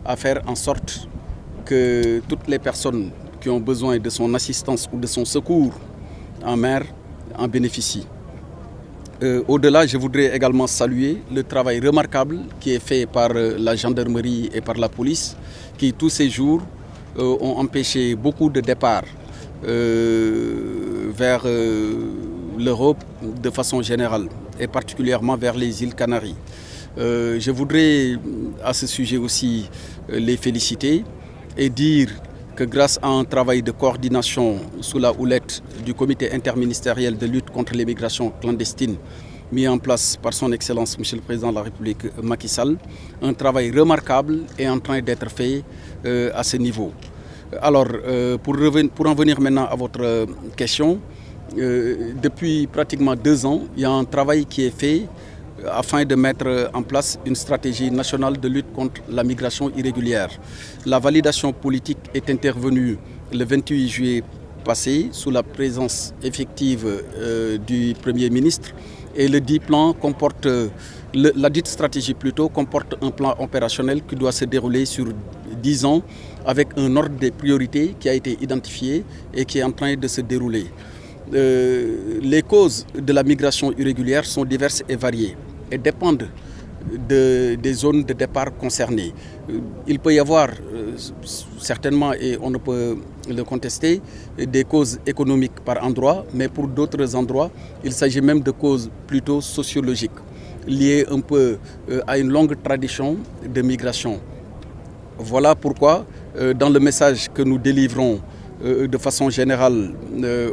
à faire en sorte que toutes les personnes qui ont besoin de son assistance ou de son secours en mer en bénéficient. Au-delà, je voudrais également saluer le travail remarquable qui est fait par la gendarmerie et par la police, qui tous ces jours ont empêché beaucoup de départs vers l'Europe de façon générale, et particulièrement vers les îles Canaries. Je voudrais à ce sujet aussi les féliciter et dire que grâce à un travail de coordination sous la houlette du comité interministériel de lutte contre l'immigration clandestine mis en place par son Excellence Monsieur le Président de la République Macky Sall, un travail remarquable est en train d'être fait à ce niveau. Alors, pour en venir maintenant à votre question, depuis pratiquement 2 ans, il y a un travail qui est fait afin de mettre en place une stratégie nationale de lutte contre la migration irrégulière. La validation politique est intervenue le 28 juillet passé sous la présence effective du Premier ministre, et le dit plan comporte, la dite stratégie plutôt, comporte un plan opérationnel qui doit se dérouler sur 10 ans avec un ordre des priorités qui a été identifié et qui est en train de se dérouler. Les causes de la migration irrégulière sont diverses et variées et dépendent des zones de départ concernées. Il peut y avoir certainement, et on ne peut le contester, des causes économiques par endroit, mais pour d'autres endroits, il s'agit même de causes plutôt sociologiques, liées un peu à une longue tradition de migration. Voilà pourquoi, dans le message que nous délivrons de façon générale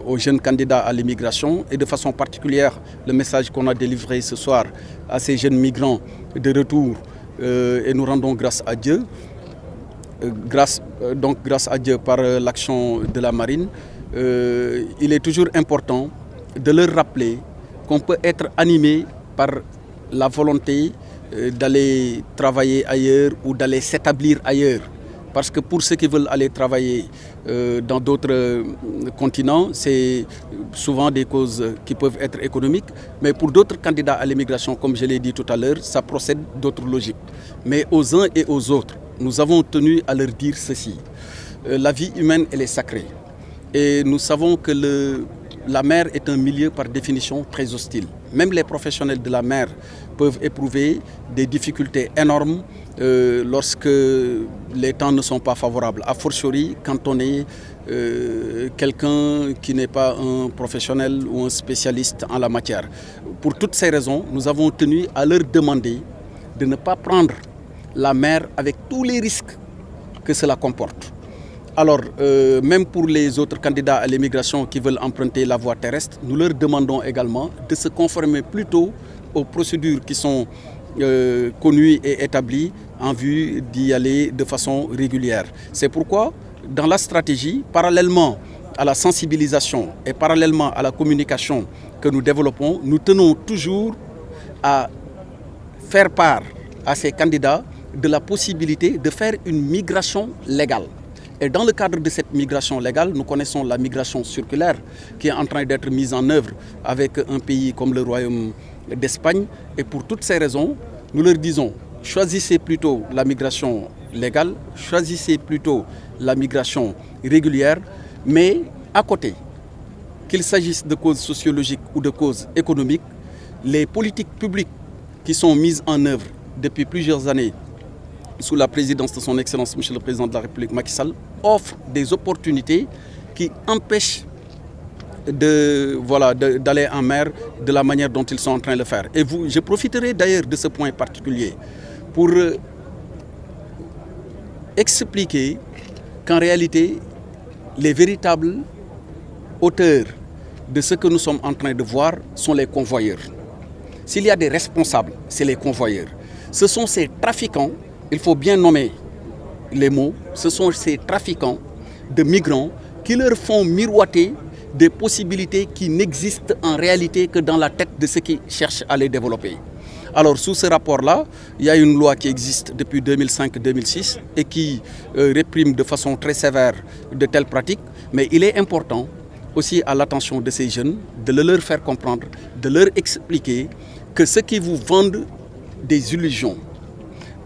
aux jeunes candidats à l'immigration et de façon particulière le message qu'on a délivré ce soir à ces jeunes migrants de retour, et nous rendons grâce à Dieu, grâce à Dieu par l'action de la marine. Il est toujours important de leur rappeler qu'on peut être animé par la volonté d'aller travailler ailleurs ou d'aller s'établir ailleurs. Parce que pour ceux qui veulent aller travailler dans d'autres continents, c'est souvent des causes qui peuvent être économiques. Mais pour d'autres candidats à l'immigration, comme je l'ai dit tout à l'heure, ça procède d'autres logiques. Mais aux uns et aux autres, nous avons tenu à leur dire ceci. La vie humaine, elle est sacrée. Et nous savons que la mer est un milieu par définition très hostile. Même les professionnels de la mer peuvent éprouver des difficultés énormes lorsque les temps ne sont pas favorables. A fortiori quand on est quelqu'un qui n'est pas un professionnel ou un spécialiste en la matière. Pour toutes ces raisons, nous avons tenu à leur demander de ne pas prendre la mer avec tous les risques que cela comporte. Alors, même pour les autres candidats à l'immigration qui veulent emprunter la voie terrestre, nous leur demandons également de se conformer plutôt aux procédures qui sont connues et établies en vue d'y aller de façon régulière. C'est pourquoi, dans la stratégie, parallèlement à la sensibilisation et parallèlement à la communication que nous développons, nous tenons toujours à faire part à ces candidats de la possibilité de faire une migration légale. Et dans le cadre de cette migration légale, nous connaissons la migration circulaire qui est en train d'être mise en œuvre avec un pays comme le Royaume d'Espagne. Et pour toutes ces raisons, nous leur disons, choisissez plutôt la migration légale, choisissez plutôt la migration régulière, mais à côté, qu'il s'agisse de causes sociologiques ou de causes économiques, les politiques publiques qui sont mises en œuvre depuis plusieurs années sous la présidence de son Excellence Monsieur le Président de la République Macky Sall, offre des opportunités qui empêchent d'aller en mer de la manière dont ils sont en train de le faire. Et je profiterai d'ailleurs de ce point particulier pour expliquer qu'en réalité, les véritables auteurs de ce que nous sommes en train de voir sont les convoyeurs. S'il y a des responsables, c'est les convoyeurs. Ce sont ces trafiquants. Il faut bien nommer les mots. Ce sont ces trafiquants de migrants qui leur font miroiter des possibilités qui n'existent en réalité que dans la tête de ceux qui cherchent à les développer. Alors, sous ce rapport-là, il y a une loi qui existe depuis 2005-2006 et qui réprime de façon très sévère de telles pratiques. Mais il est important aussi à l'attention de ces jeunes de leur faire comprendre, de leur expliquer que ceux qui vous vendent des illusions,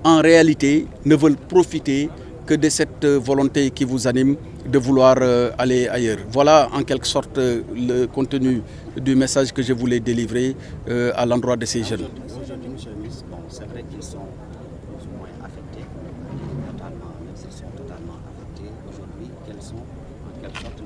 en réalité, ne veulent profiter que de cette volonté qui vous anime de vouloir aller ailleurs. Voilà en quelque sorte le contenu du message que je voulais délivrer à l'endroit de ces jeunes. Aujourd'hui, monsieur le ministre, bon, c'est vrai qu'ils sont plus ou moins affectés, totalement, même s'ils sont totalement affectés. Aujourd'hui, quelles sont en quelque sorte